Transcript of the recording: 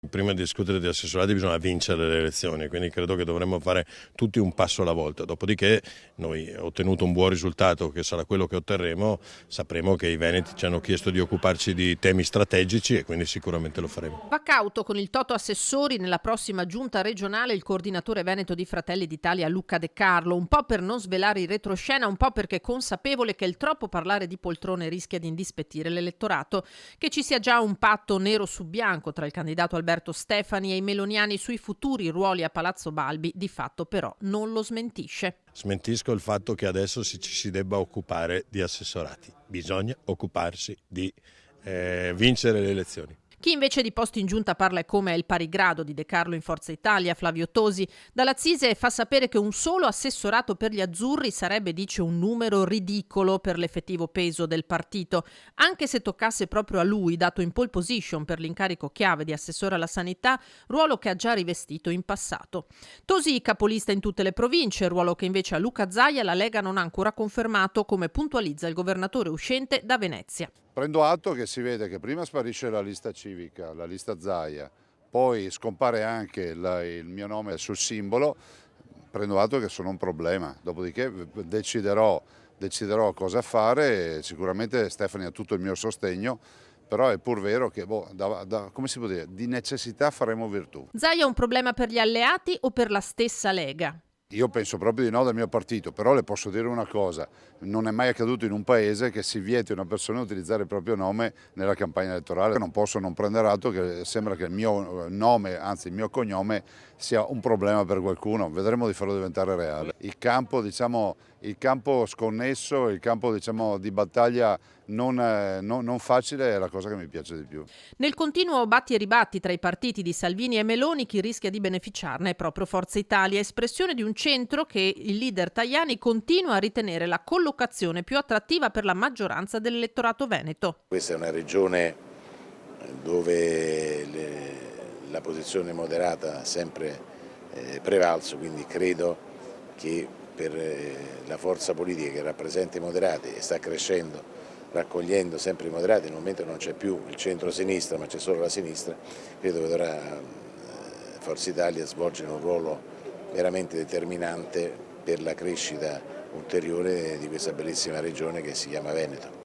Prima di discutere di assessorati bisogna vincere le elezioni, quindi credo che dovremmo fare tutti un passo alla volta. Dopodiché noi, ottenuto un buon risultato, che sarà quello che otterremo, sapremo che i veneti ci hanno chiesto di occuparci di temi strategici e quindi sicuramente lo faremo. Va cauto con il toto assessori nella prossima giunta regionale il coordinatore veneto di Fratelli d'Italia Luca De Carlo, un po' per non svelare il retroscena, un po' perché consapevole che il troppo parlare di poltrone rischia di indispettire l'elettorato. Che ci sia già un patto nero su bianco tra il candidato Alberto Stefani e i meloniani sui futuri ruoli a Palazzo Balbi, di fatto però non lo smentisce. Smentisco il fatto che adesso ci si debba occupare di assessorati. Bisogna occuparsi di vincere le elezioni. Chi invece di posti in giunta parla e come è il pari grado di De Carlo in Forza Italia, Flavio Tosi, dalla Cise fa sapere che un solo assessorato per gli azzurri sarebbe, dice, un numero ridicolo per l'effettivo peso del partito, anche se toccasse proprio a lui, dato in pole position per l'incarico chiave di assessore alla sanità, ruolo che ha già rivestito in passato. Tosi capolista in tutte le province, ruolo che invece a Luca Zaia la Lega non ha ancora confermato, come puntualizza il governatore uscente da Venezia. Prendo atto che si vede che prima sparisce la lista civica, la lista Zaia, poi scompare anche il mio nome sul simbolo, prendo atto che sono un problema, dopodiché deciderò cosa fare, sicuramente Stefani ha tutto il mio sostegno, però è pur vero che come si può dire, di necessità faremo virtù. Zaia è un problema per gli alleati o per la stessa Lega? Io penso proprio di no del mio partito, però le posso dire una cosa, non è mai accaduto in un paese che si vieti a una persona utilizzare il proprio nome nella campagna elettorale. Non posso non prendere atto che sembra che il mio nome, anzi il mio cognome, sia un problema per qualcuno, vedremo di farlo diventare reale. Il campo sconnesso, il campo di battaglia non facile è la cosa che mi piace di più. Nel continuo batti e ribatti tra i partiti di Salvini e Meloni, chi rischia di beneficiarne è proprio Forza Italia, espressione di un centro che il leader Tajani continua a ritenere la collocazione più attrattiva per la maggioranza dell'elettorato veneto. Questa è una regione dove la posizione moderata ha sempre prevalso, quindi credo che per la forza politica che rappresenta i moderati e sta crescendo, raccogliendo sempre i moderati, nel momento non c'è più il centro-sinistra ma c'è solo la sinistra, credo che dovrà Forza Italia svolgere un ruolo veramente determinante per la crescita ulteriore di questa bellissima regione che si chiama Veneto.